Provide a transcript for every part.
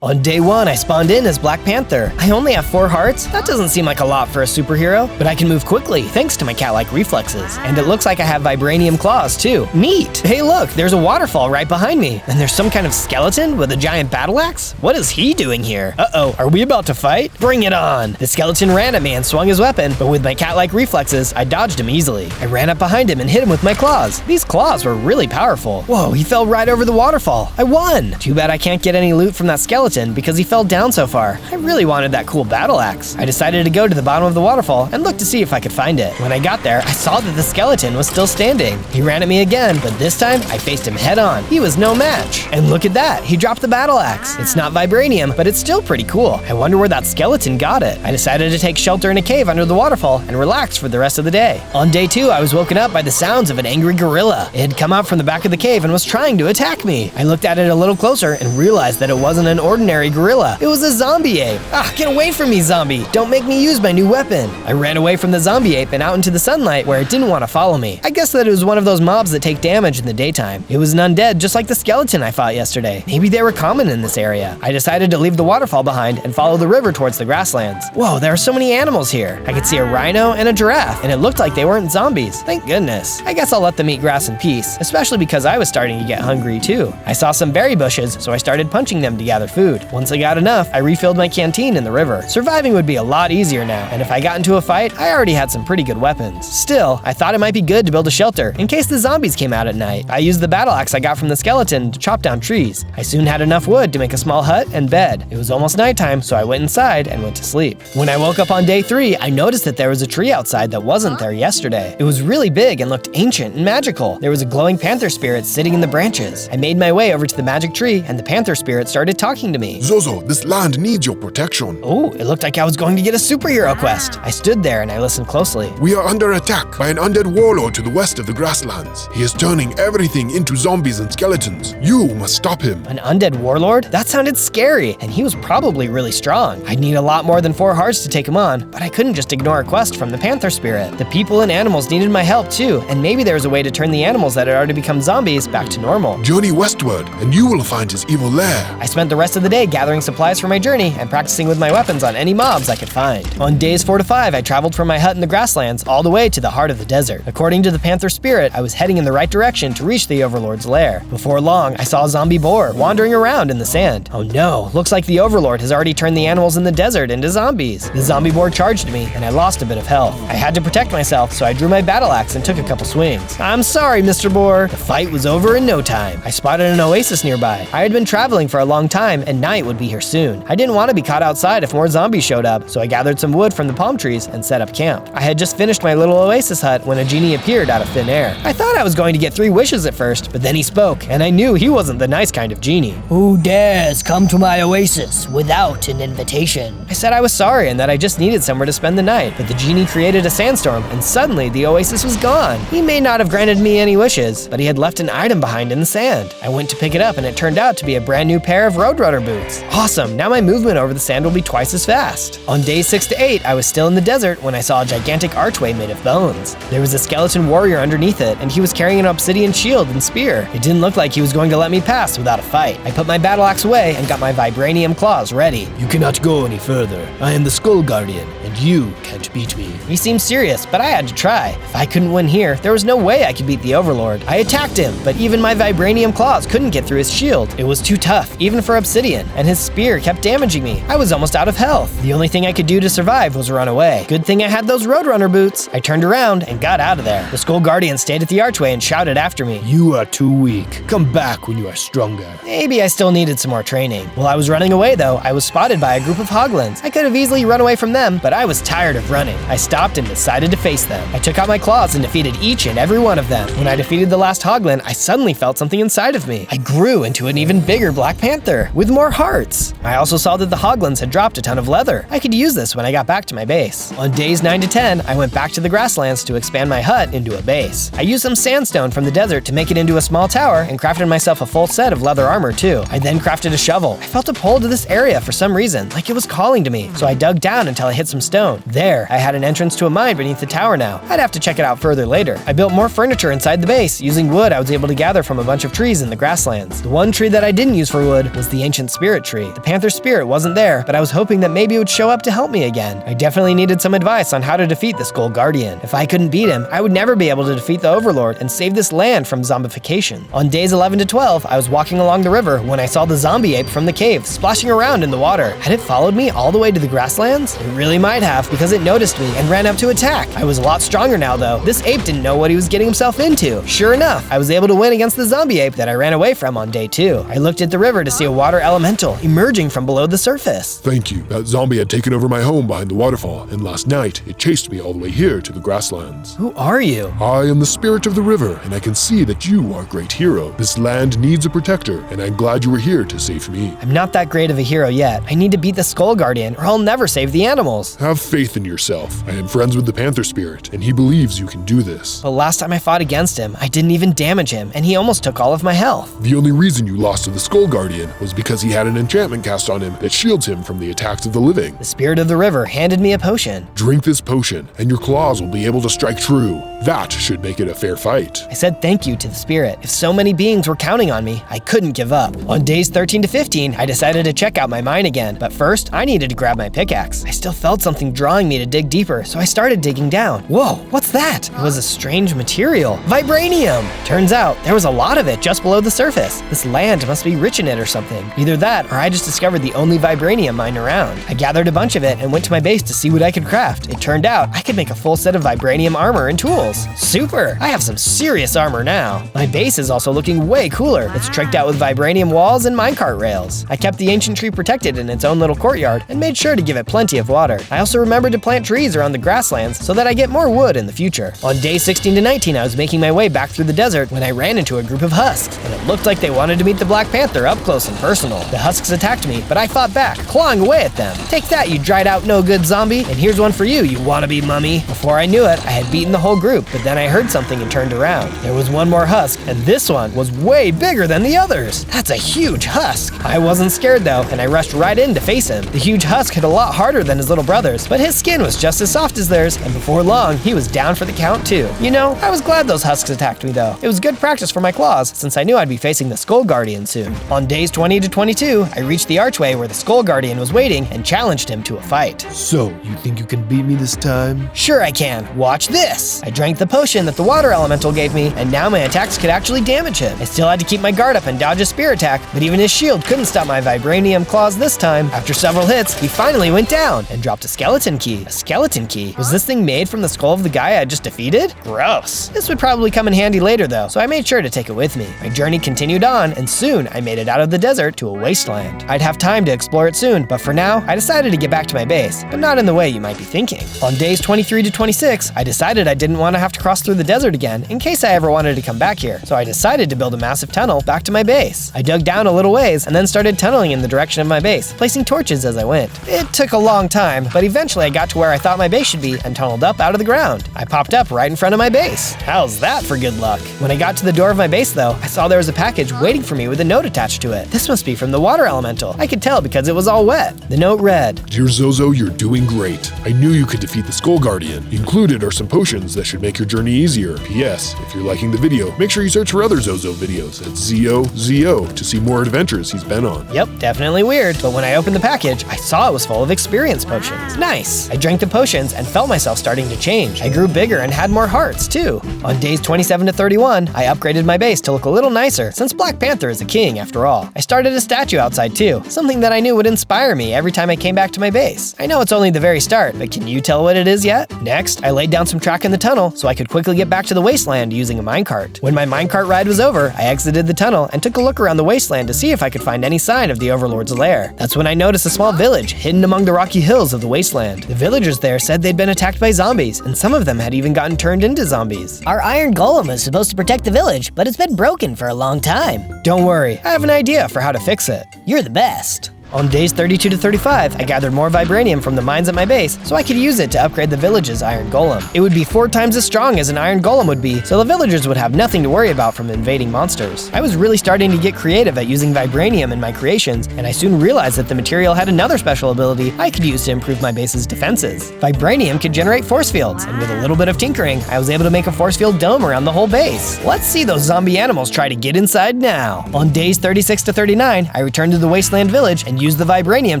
On day 1, I spawned in as Black Panther. I only have 4 hearts? That doesn't seem like a lot for a superhero, but I can move quickly thanks to my cat-like reflexes. And it looks like I have Vibranium claws too. Neat! Hey look, there's a waterfall right behind me. And there's some kind of skeleton with a giant battle axe? What is he doing here? Uh-oh, are we about to fight? Bring it on! The skeleton ran at me and swung his weapon, but with my cat-like reflexes, I dodged him easily. I ran up behind him and hit him with my claws. These claws were really powerful. Whoa, he fell right over the waterfall. I won! Too bad I can't get any loot from that skeleton because he fell down so far. I really wanted that cool battle axe. I decided to go to the bottom of the waterfall and look to see if I could find it. When I got there, I saw that the skeleton was still standing. He ran at me again, but this time I faced him head on. He was no match. And look at that, he dropped the battle axe. It's not Vibranium, but it's still pretty cool. I wonder where that skeleton got it. I decided to take shelter in a cave under the waterfall and relax for the rest of the day. On day 2, I was woken up by the sounds of an angry gorilla. It had come out from the back of the cave and was trying to attack me. I looked at it a little closer and realized that it wasn't an ordinary gorilla. It was a zombie ape. Ah, get away from me, zombie! Don't make me use my new weapon. I ran away from the zombie ape and out into the sunlight where it didn't want to follow me. I guess that it was one of those mobs that take damage in the daytime. It was an undead just like the skeleton I fought yesterday. Maybe they were common in this area. I decided to leave the waterfall behind and follow the river towards the grasslands. Whoa, there are so many animals here. I could see a rhino and a giraffe, and it looked like they weren't zombies. Thank goodness. I guess I'll let them eat grass in peace, especially because I was starting to get hungry too. I saw some berry bushes, so I started punching them to gather food. Once I got enough, I refilled my canteen in the river. Surviving would be a lot easier now, and if I got into a fight, I already had some pretty good weapons. Still, I thought it might be good to build a shelter in case the zombies came out at night. I used the battle axe I got from the skeleton to chop down trees. I soon had enough wood to make a small hut and bed. It was almost nighttime, so I went inside and went to sleep. When I woke up on day 3, I noticed that there was a tree outside that wasn't there yesterday. It was really big and looked ancient and magical. There was a glowing panther spirit sitting in the branches. I made my way over to the magic tree, and the panther spirit started talking to me. Zozo, this land needs your protection. Oh, it looked like I was going to get a superhero quest. I stood there and I listened closely. We are under attack by an undead warlord to the west of the grasslands. He is turning everything into zombies and skeletons. You must stop him. An undead warlord? That sounded scary, and he was probably really strong. I'd need a lot more than 4 hearts to take him on, but I couldn't just ignore a quest from the panther spirit. The people and animals needed my help too, and maybe there was a way to turn the animals that had already become zombies back to normal. Journey westward, and you will find his evil lair. I spent the rest of the day gathering supplies for my journey and practicing with my weapons on any mobs I could find. On days 4 to 5, I traveled from my hut in the grasslands all the way to the heart of the desert. According to the panther spirit, I was heading in the right direction to reach the overlord's lair. Before long, I saw a zombie boar wandering around in the sand. Oh no, looks like the overlord has already turned the animals in the desert into zombies. The zombie boar charged me, and I lost a bit of health. I had to protect myself, so I drew my battle axe and took a couple swings. I'm sorry, Mr. Boar. The fight was over in no time. I spotted an oasis nearby. I had been traveling for a long time, and night would be here soon. I didn't want to be caught outside if more zombies showed up, so I gathered some wood from the palm trees and set up camp. I had just finished my little oasis hut when a genie appeared out of thin air. I thought I was going to get 3 wishes at first, but then he spoke, and I knew he wasn't the nice kind of genie. Who dares come to my oasis without an invitation? I said I was sorry and that I just needed somewhere to spend the night, but the genie created a sandstorm, and suddenly the oasis was gone. He may not have granted me any wishes, but he had left an item behind in the sand. I went to pick it up, and it turned out to be a brand new pair of Roadrunner boots. Awesome, now my movement over the sand will be twice as fast. On days 6 to 8, I was still in the desert when I saw a gigantic archway made of bones. There was a skeleton warrior underneath it, and he was carrying an obsidian shield and spear. It didn't look like he was going to let me pass without a fight. I put my battle axe away and got my Vibranium claws ready. You cannot go any further. I am the Skull Guardian, and you can't beat me. He seemed serious, but I had to try. If I couldn't win here, there was no way I could beat the overlord. I attacked him, but even my Vibranium claws couldn't get through his shield. It was too tough, even for obsidian, and his spear kept damaging me. I was almost out of health. The only thing I could do to survive was run away. Good thing I had those Roadrunner boots. I turned around and got out of there. The Skull Guardian stayed at the archway and shouted after me. You are too weak. Come back when you are stronger. Maybe I still needed some more training. While I was running away though, I was spotted by a group of hoglins. I could have easily run away from them, but I was tired of running. I stopped and decided to face them. I took out my claws and defeated each and every one of them. When I defeated the last hoglin, I suddenly felt something inside of me. I grew into an even bigger Black Panther with more hearts. I also saw that the hoglins had dropped a ton of leather. I could use this when I got back to my base. On days 9 to 10, I went back to the grasslands to expand my hut into a base. I used some sandstone from the desert to make it into a small tower and crafted myself a full set of leather armor too. I then crafted a shovel. I felt a pull to this area for some reason, like it was calling to me, so I dug down until I hit some stone. There, I had an entrance to a mine beneath the tower now. I'd have to check it out further later. I built more furniture inside the base. Using wood I was able to gather from a bunch of trees in the grasslands. The one tree that I didn't use for wood was the ancient giant spirit tree. The panther spirit wasn't there, but I was hoping that maybe it would show up to help me again. I definitely needed some advice on how to defeat the Skull Guardian. If I couldn't beat him, I would never be able to defeat the overlord and save this land from zombification. On days 11 to 12, I was walking along the river when I saw the zombie ape from the cave splashing around in the water. Had it followed me all the way to the grasslands? It really might have, because it noticed me and ran up to attack. I was a lot stronger now though. This ape didn't know what he was getting himself into. Sure enough, I was able to win against the zombie ape that I ran away from on day 2. I looked at the river to see a water elemental emerging from below the surface. Thank you. That zombie had taken over my home behind the waterfall, and last night it chased me all the way here to the grasslands. Who are you? I am the spirit of the river, and I can see that you are a great hero. This land needs a protector, and I'm glad you were here to save me. I'm not that great of a hero yet. I need to beat the Skull Guardian or I'll never save the animals. Have faith in yourself. I am friends with the Panther Spirit, and he believes you can do this. But last time I fought against him, I didn't even damage him, and he almost took all of my health. The only reason you lost to the Skull Guardian was because he had an enchantment cast on him that shields him from the attacks of the living. The spirit of the river handed me a potion. Drink this potion, and your claws will be able to strike true. That should make it a fair fight. I said thank you to the spirit. If so many beings were counting on me, I couldn't give up. On days 13 to 15, I decided to check out my mine again, but first, I needed to grab my pickaxe. I still felt something drawing me to dig deeper, so I started digging down. Whoa, what's that? It was a strange material. Vibranium! Turns out, there was a lot of it just below the surface. This land must be rich in it or something. Either that, or I just discovered the only vibranium mine around. I gathered a bunch of it and went to my base to see what I could craft. It turned out, I could make a full set of vibranium armor and tools. Super! I have some serious armor now. My base is also looking way cooler. It's tricked out with vibranium walls and minecart rails. I kept the ancient tree protected in its own little courtyard and made sure to give it plenty of water. I also remembered to plant trees around the grasslands so that I get more wood in the future. On day 16 to 19, I was making my way back through the desert when I ran into a group of husks, and it looked like they wanted to meet the Black Panther up close and personal. The husks attacked me, but I fought back, clawing away at them. Take that, you dried out no good zombie, and here's one for you, you wannabe mummy. Before I knew it, I had beaten the whole group, but then I heard something and turned around. There was one more husk, and this one was way bigger than the others. That's a huge husk. I wasn't scared though, and I rushed right in to face him. The huge husk hit a lot harder than his little brothers, but his skin was just as soft as theirs, and before long, he was down for the count too. You know, I was glad those husks attacked me though. It was good practice for my claws, since I knew I'd be facing the Skull Guardian soon. On days 20 to 22, I reached the archway where the Skull Guardian was waiting and challenged him to a fight. So, you think you can beat me this time? Sure I can. Watch this! I drank the potion that the water elemental gave me, and now my attacks could actually damage him. I still had to keep my guard up and dodge a spear attack, but even his shield couldn't stop my vibranium claws this time. After several hits, he finally went down and dropped a skeleton key. A skeleton key? Was this thing made from the skull of the guy I had just defeated? Gross. This would probably come in handy later though, so I made sure to take it with me. My journey continued on, and soon I made it out of the desert to a wasteland. I'd have time to explore it soon, but for now, I decided to get back to my base, but not in the way you might be thinking. On days 23 to 26, I decided I didn't want to have to cross through the desert again in case I ever wanted to come back here, so I decided to build a massive tunnel back to my base. I dug down a little ways and then started tunneling in the direction of my base, placing torches as I went. It took a long time, but eventually I got to where I thought my base should be and tunneled up out of the ground. I popped up right in front of my base. How's that for good luck? When I got to the door of my base though, I saw there was a package waiting for me with a note attached to it. This must be from the water elemental. I could tell because it was all wet. The note read, Dear Zozo, you're doing great. I knew you could defeat the Skull Guardian. Included are some potions that should make your journey easier. P.S. If you're liking the video, make sure you search for other Zozo videos at ZOZO to see more adventures he's been on. Yep, definitely weird, but when I opened the package, I saw it was full of experience potions. Nice! I drank the potions and felt myself starting to change. I grew bigger and had more hearts too. On days 27 to 31, I upgraded my base to look a little nicer, since Black Panther is a king after all. I started a statue outside too, something that I knew would inspire me every time I came back to my base. I know it's only the very start, but can you tell what it is yet? Next, I laid down some track in the tunnel so I could quickly get back to the wasteland using a minecart. When my minecart ride was over, I exited the tunnel and took a look around the wasteland to see if I could find any sign of the overlord's lair. That's when I noticed a small village hidden among the rocky hills of the wasteland. The villagers there said they'd been attacked by zombies, and some of them had even gotten turned into zombies. Our iron golem is supposed to protect the village, but it's been broken for a long time. Don't worry, I have an idea for how to fix it. You're the best. On days 32 to 35, I gathered more Vibranium from the mines at my base so I could use it to upgrade the village's Iron Golem. It would be 4 times as strong as an Iron Golem would be, so the villagers would have nothing to worry about from invading monsters. I was really starting to get creative at using Vibranium in my creations, and I soon realized that the material had another special ability I could use to improve my base's defenses. Vibranium could generate force fields, and with a little bit of tinkering, I was able to make a force field dome around the whole base. Let's see those zombie animals try to get inside now. On days 36 to 39, I returned to the Wasteland Village and used the Vibranium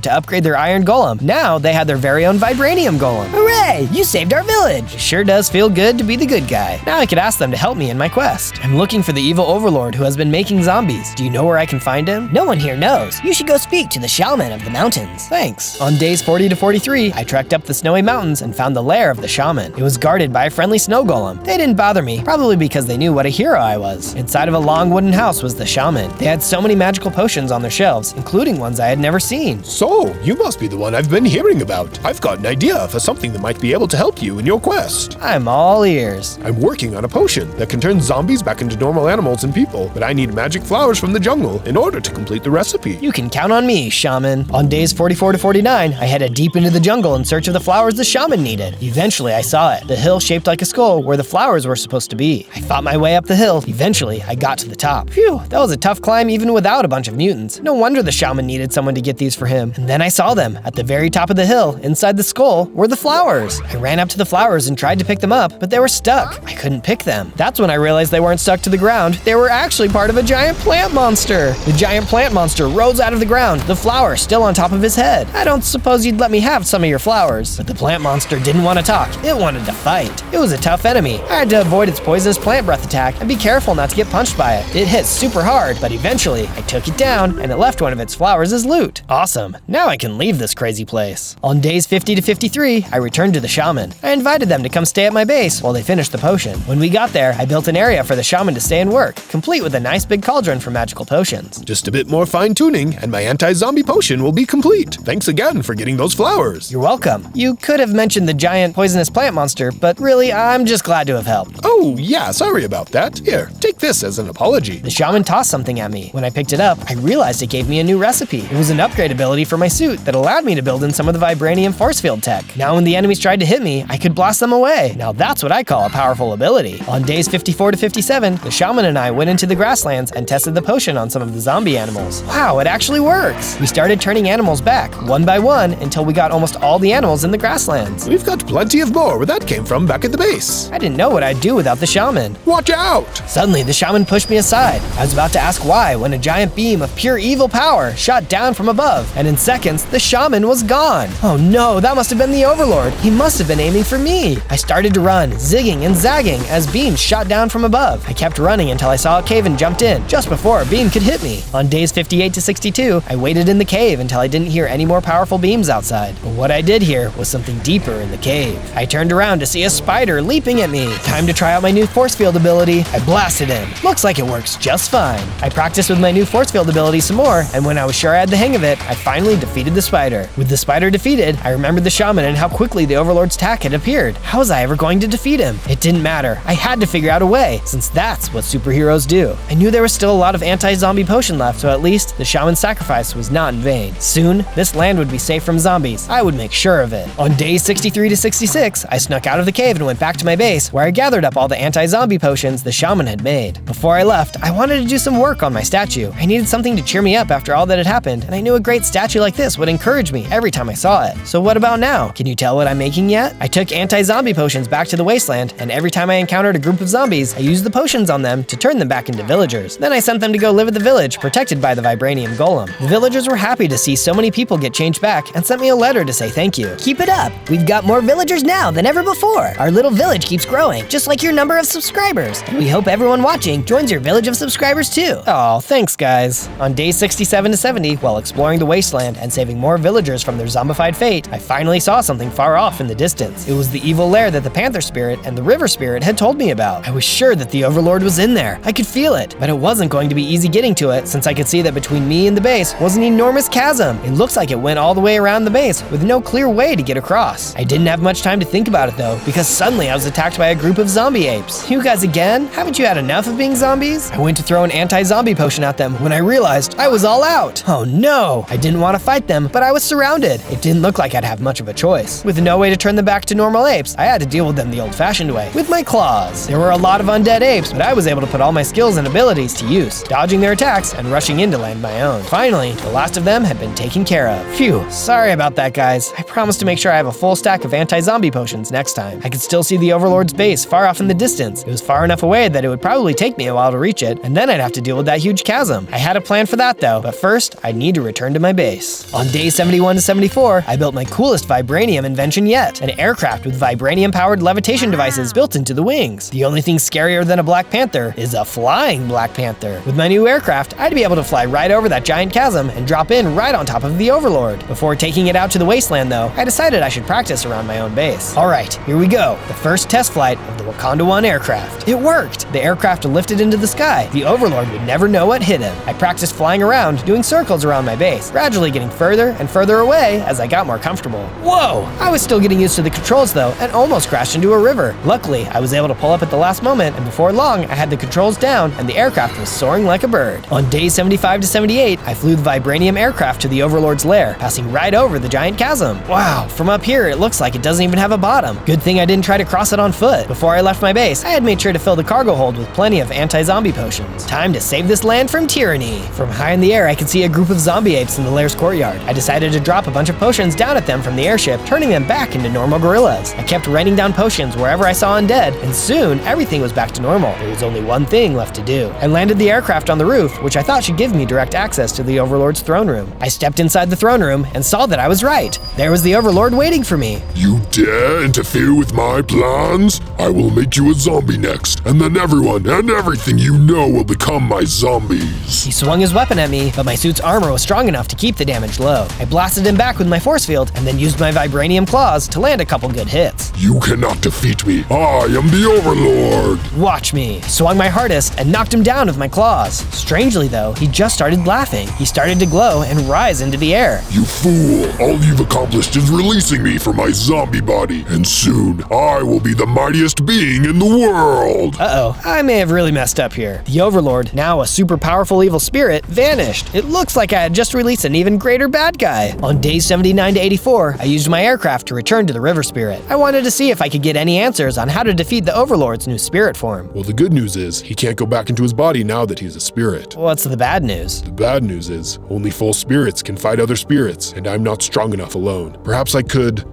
to upgrade their Iron Golem. Now they had their very own Vibranium Golem. Hooray! You saved our village! It sure does feel good to be the good guy. Now I could ask them to help me in my quest. I'm looking for the evil overlord who has been making zombies. Do you know where I can find him? No one here knows. You should go speak to the shaman of the mountains. Thanks. On days 40 to 43, I trekked up the snowy mountains and found the lair of the shaman. It was guarded by a friendly snow golem. They didn't bother me, probably because they knew what a hero I was. Inside of a long wooden house was the shaman. They had so many magical potions on their shelves, including ones I had never seen. So, you must be the one I've been hearing about. I've got an idea for something that might be able to help you in your quest. I'm all ears. I'm working on a potion that can turn zombies back into normal animals and people, but I need magic flowers from the jungle in order to complete the recipe. You can count on me, shaman. On days 44 to 49, I headed deep into the jungle in search of the flowers the shaman needed. Eventually, I saw it, the hill shaped like a skull where the flowers were supposed to be. I fought my way up the hill. Eventually, I got to the top. Phew, that was a tough climb even without a bunch of mutants. No wonder the shaman needed someone to get these for him. And then I saw them. At the very top of the hill, inside the skull, were the flowers. I ran up to the flowers and tried to pick them up, but they were stuck. I couldn't pick them. That's when I realized they weren't stuck to the ground. They were actually part of a giant plant monster. The giant plant monster rose out of the ground, the flower still on top of his head. I don't suppose you'd let me have some of your flowers. But the plant monster didn't want to talk. It wanted to fight. It was a tough enemy. I had to avoid its poisonous plant breath attack and be careful not to get punched by it. It hit super hard, but eventually I took it down and it left one of its flowers as loot. Awesome. Now I can leave this crazy place. On days 50 to 53, I returned to the shaman. I invited them to come stay at my base while they finished the potion. When we got there, I built an area for the shaman to stay and work, complete with a nice big cauldron for magical potions. Just a bit more fine-tuning, and my anti-zombie potion will be complete. Thanks again for getting those flowers. You're welcome. You could have mentioned the giant poisonous plant monster, but really, I'm just glad to have helped. Oh, yeah, sorry about that. Here, take this as an apology. The shaman tossed something at me. When I picked it up, I realized it gave me a new recipe. It was an upgrade ability for my suit that allowed me to build in some of the Vibranium force field tech. Now when the enemies tried to hit me, I could blast them away. Now that's what I call a powerful ability. On days 54 to 57, the shaman and I went into the grasslands and tested the potion on some of the zombie animals. Wow, it actually works! We started turning animals back, one by one, until we got almost all the animals in the grasslands. We've got plenty of more where that came from back at the base. I didn't know what I'd do without the shaman. Watch out! Suddenly, the shaman pushed me aside. I was about to ask why when a giant beam of pure evil power shot down from above, and in seconds, the shaman was gone. Oh no, that must have been the overlord. He must have been aiming for me. I started to run, zigging and zagging as beams shot down from above. I kept running until I saw a cave and jumped in, just before a beam could hit me. On days 58 to 62, I waited in the cave until I didn't hear any more powerful beams outside. But what I did hear was something deeper in the cave. I turned around to see a spider leaping at me. Time to try out my new force field ability. I blasted him. Looks like it works just fine. I practiced with my new force field ability some more, and when I was sure I had the hang of it, I finally defeated the spider. With the spider defeated, I remembered the shaman and how quickly the overlord's attack had appeared. How was I ever going to defeat him? It didn't matter. I had to figure out a way, since that's what superheroes do. I knew there was still a lot of anti-zombie potion left, so at least the shaman's sacrifice was not in vain. Soon, this land would be safe from zombies. I would make sure of it. On days 63 to 66, I snuck out of the cave and went back to my base, where I gathered up all the anti-zombie potions the shaman had made. Before I left, I wanted to do some work on my statue. I needed something to cheer me up after all that had happened, and I knew a great statue like this would encourage me every time I saw it. So what about now? Can you tell what I'm making yet? I took anti-zombie potions back to the wasteland, and every time I encountered a group of zombies, I used the potions on them to turn them back into villagers. Then I sent them to go live at the village, protected by the Vibranium Golem. The villagers were happy to see so many people get changed back and sent me a letter to say thank you. Keep it up. We've got more villagers now than ever before. Our little village keeps growing, just like your number of subscribers. And we hope everyone watching joins your village of subscribers too. Oh, thanks guys. On days 67 to 70, while exploring the wasteland and saving more villagers from their zombified fate, I finally saw something far off in the distance. It was the evil lair that the Panther Spirit and the River Spirit had told me about. I was sure that the Overlord was in there. I could feel it, but it wasn't going to be easy getting to it since I could see that between me and the base was an enormous chasm. It looks like it went all the way around the base with no clear way to get across. I didn't have much time to think about it though, because suddenly I was attacked by a group of zombie apes. You guys again? Haven't you had enough of being zombies? I went to throw an anti-zombie potion at them when I realized I was all out. Oh no! no! I didn't want to fight them, but I was surrounded. It didn't look like I'd have much of a choice. With no way to turn them back to normal apes, I had to deal with them the old-fashioned way, with my claws. There were a lot of undead apes, but I was able to put all my skills and abilities to use, dodging their attacks and rushing in to land my own. Finally, the last of them had been taken care of. Phew, sorry about that, guys. I promise to make sure I have a full stack of anti-zombie potions next time. I could still see the Overlord's base far off in the distance. It was far enough away that it would probably take me a while to reach it, and then I'd have to deal with that huge chasm. I had a plan for that though, but first, I'd need to return to my base. On day 71 to 74, I built my coolest Vibranium invention yet, an aircraft with Vibranium-powered levitation devices built into the wings. The only thing scarier than a Black Panther is a flying Black Panther. With my new aircraft, I'd be able to fly right over that giant chasm and drop in right on top of the Overlord. Before taking it out to the wasteland though, I decided I should practice around my own base. Alright, here we go. The first test flight of the Wakanda 1 aircraft. It worked! The aircraft lifted into the sky. The Overlord would never know what hit him. I practiced flying around, doing circles around my base, gradually getting further and further away as I got more comfortable. Whoa! I was still getting used to the controls though, and almost crashed into a river. Luckily, I was able to pull up at the last moment, and before long, I had the controls down and the aircraft was soaring like a bird. On days 75 to 78, I flew the Vibranium aircraft to the Overlord's lair, passing right over the giant chasm. Wow, from up here, it looks like it doesn't even have a bottom. Good thing I didn't try to cross it on foot. Before I left my base, I had made sure to fill the cargo hold with plenty of anti-zombie potions. Time to save this land from tyranny. From high in the air, I could see a group of zombie apes in the lair's courtyard. I decided to drop a bunch of potions down at them from the airship, turning them back into normal gorillas. I kept raining down potions wherever I saw undead, and soon everything was back to normal. There was only one thing left to do. I landed the aircraft on the roof, which I thought should give me direct access to the Overlord's throne room. I stepped inside the throne room and saw that I was right. There was the Overlord waiting for me. You dare interfere with my plans? I will make you a zombie next, and then everyone and everything you know will become my zombies. He swung his weapon at me, but my suit's armor was strong enough to keep the damage low. I blasted him back with my force field and then used my Vibranium claws to land a couple good hits. You cannot defeat me. I am the Overlord. Watch me. Swung my hardest and knocked him down with my claws. Strangely though, he just started laughing. He started to glow and rise into the air. You fool. All you've accomplished is releasing me from my zombie body, and soon I will be the mightiest being in the world. Uh-oh, I may have really messed up here. The Overlord, now a super powerful evil spirit, vanished. It looks like I had just released an even greater bad guy. On days 79 to 84, I used my aircraft to return to the River Spirit. I wanted to see if I could get any answers on how to defeat the Overlord's new spirit form. Well, the good news is he can't go back into his body now that he's a spirit. What's the bad news? The bad news is only full spirits can fight other spirits, and I'm not strong enough alone. Perhaps I could.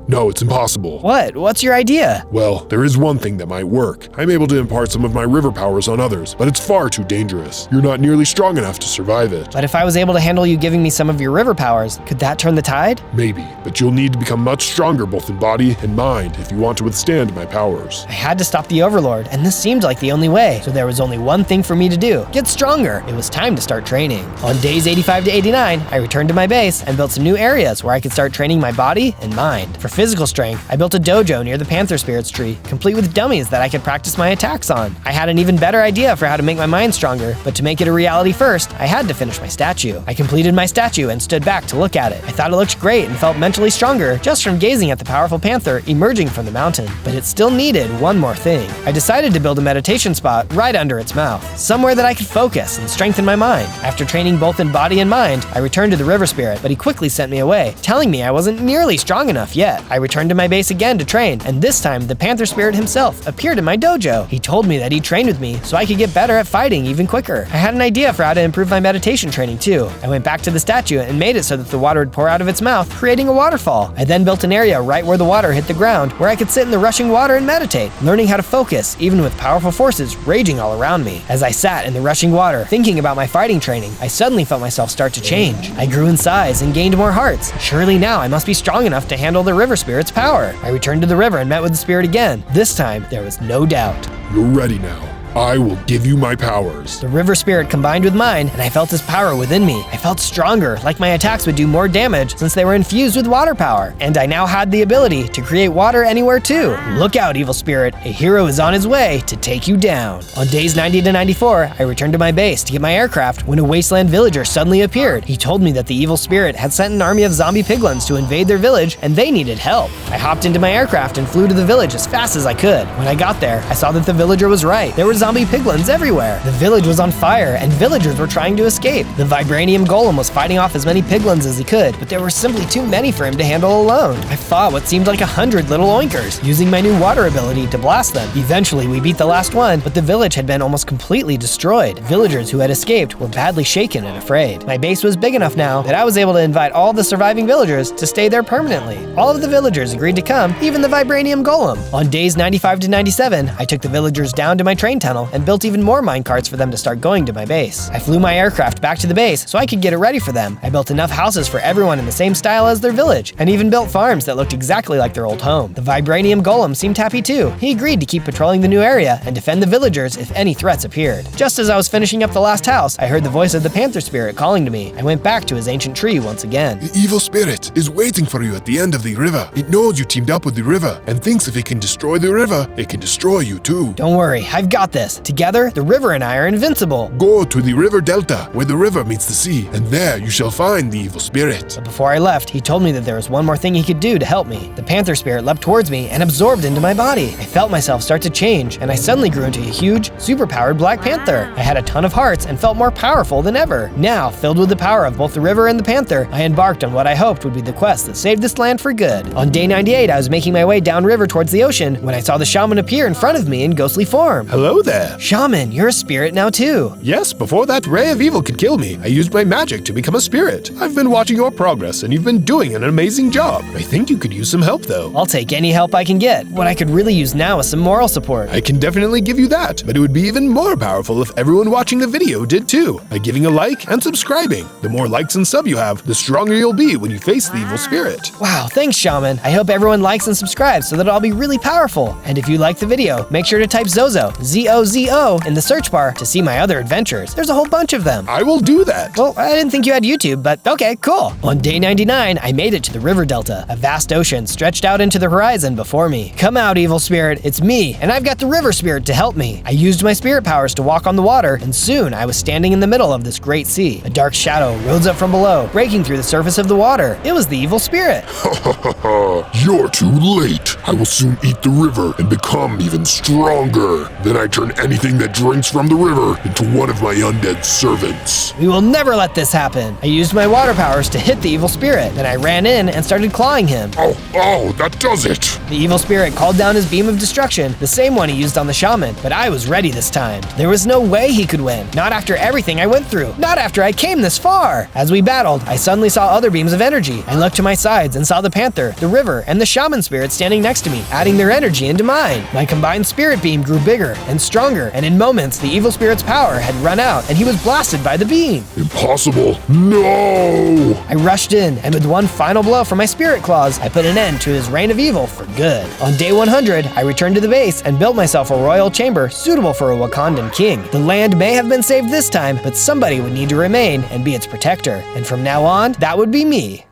No, it's impossible. What? What's your idea? Well, there is one thing that might work. I'm able to impart some of my river powers on others, but it's far too dangerous. You're not nearly strong enough to survive it. But if I was able to handle you giving me some of your river powers, could that turn the tide? Maybe, but you'll need to become much stronger both in body and mind if you want to withstand my powers. I had to stop the Overlord, and this seemed like the only way, so there was only one thing for me to do: get stronger. It was time to start training. On days 85 to 89, I returned to my base and built some new areas where I could start training my body and mind. For physical strength, I built a dojo near the Panther Spirit's tree, complete with dummies that I could practice my attacks on. I had an even better idea for how to make my mind stronger, but to make it a reality first, I had to finish my statue. I completed my statue and stood back to look at it. I thought it looked great and felt mentally stronger just from gazing at the powerful panther emerging from the mountain. But it still needed one more thing. I decided to build a meditation spot right under its mouth, somewhere that I could focus and strengthen my mind. After training both in body and mind, I returned to the River Spirit, but he quickly sent me away, telling me I wasn't nearly strong enough yet. I returned to my base again to train, and this time the Panther Spirit himself appeared in my dojo. He told me that he'd trained with me so I could get better at fighting even quicker. I had an idea for how to improve my meditation training too. I went back to the statue and made it so that the water would pour out of its mouth, creating a waterfall. I then built an area right where the water hit the ground where I could sit in the rushing water and meditate, learning how to focus even with powerful forces raging all around me. As I sat in the rushing water, thinking about my fighting training, I suddenly felt myself start to change. I grew in size and gained more hearts. Surely now I must be strong enough to handle the River Spirit's power. I returned to the river and met with the spirit again. This time, there was no doubt. You're ready now. I will give you my powers. The River Spirit combined with mine, and I felt his power within me. I felt stronger, like my attacks would do more damage since they were infused with water power. And I now had the ability to create water anywhere too. Look out, evil spirit. A hero is on his way to take you down. On days 90 to 94, I returned to my base to get my aircraft when a wasteland villager suddenly appeared. He told me that the evil spirit had sent an army of zombie piglins to invade their village, and they needed help. I hopped into my aircraft and flew to the village as fast as I could. When I got there, I saw that the villager was right. There were zombie piglins everywhere. The village was on fire, and villagers were trying to escape. The Vibranium golem was fighting off as many piglins as he could, but there were simply too many for him to handle alone. I fought what seemed like 100 little oinkers, using my new water ability to blast them. Eventually, we beat the last one, but the village had been almost completely destroyed. Villagers who had escaped were badly shaken and afraid. My base was big enough now that I was able to invite all the surviving villagers to stay there permanently. All of the villagers agreed to come, even the Vibranium golem. On days 95 to 97, I took the villagers down to my train tunnel and built even more minecarts for them to start going to my base. I flew my aircraft back to the base so I could get it ready for them. I built enough houses for everyone in the same style as their village, and even built farms that looked exactly like their old home. The Vibranium golem seemed happy too. He agreed to keep patrolling the new area and defend the villagers if any threats appeared. Just as I was finishing up the last house, I heard the voice of the panther spirit calling to me. I went back to his ancient tree once again. The evil spirit is waiting for you at the end of the river. It knows you teamed up with the river and thinks if it can destroy the river, it can destroy you too. Don't worry, I've got this. Together, the river and I are invincible. Go to the river delta, where the river meets the sea, and there you shall find the evil spirit. But before I left, he told me that there was one more thing he could do to help me. The panther spirit leapt towards me and absorbed into my body. I felt myself start to change, and I suddenly grew into a huge, superpowered Black Panther. I had a ton of hearts and felt more powerful than ever. Now, filled with the power of both the river and the panther, I embarked on what I hoped would be the quest that saved this land for good. On day 98, I was making my way downriver towards the ocean when I saw the shaman appear in front of me in ghostly form. Hello there. Shaman, you're a spirit now too. Yes, before that ray of evil could kill me, I used my magic to become a spirit. I've been watching your progress, and you've been doing an amazing job. I think you could use some help, though. I'll take any help I can get. What I could really use now is some moral support. I can definitely give you that, but it would be even more powerful if everyone watching the video did too, by giving a like and subscribing. The more likes and sub you have, the stronger you'll be when you face the evil spirit. Wow, thanks, Shaman. I hope everyone likes and subscribes so that I'll be really powerful. And if you like the video, make sure to type Zozo, Z-O-Z-O, in the search bar to see my other adventures. There's a whole bunch of them. I will do that. Well, I didn't think you had YouTube, but okay, cool. On day 99, I made it to the river delta. A vast ocean stretched out into the horizon before me. Come out, evil spirit, it's me, and I've got the river spirit to help me. I used my spirit powers to walk on the water, and soon I was standing in the middle of this great sea. A dark shadow rose up from below, breaking through the surface of the water. It was the evil spirit. You're too late. I will soon eat the river and become even stronger. Then I turn anything that drinks from the river into one of my undead servants. We will never let this happen. I used my water powers to hit the evil spirit. Then I ran in and started clawing him. Oh, that does it. The evil spirit called down his beam of destruction, the same one he used on the shaman, but I was ready this time. There was no way he could win. Not after everything I went through. Not after I came this far. As we battled, I suddenly saw other beams of energy. I looked to my sides and saw the panther, the river, and the shaman spirit standing next to me, adding their energy into mine. My combined spirit beam grew bigger and stronger, and in moments, the evil spirit's power had run out, and he was blasted by the beam. Impossible. No! I rushed in, and with one final blow from my spirit claws, I put an end to his reign of evil for good. On day 100, I returned to the base and built myself a royal chamber suitable for a Wakandan king. The land may have been saved this time, but somebody would need to remain and be its protector. And from now on, that would be me.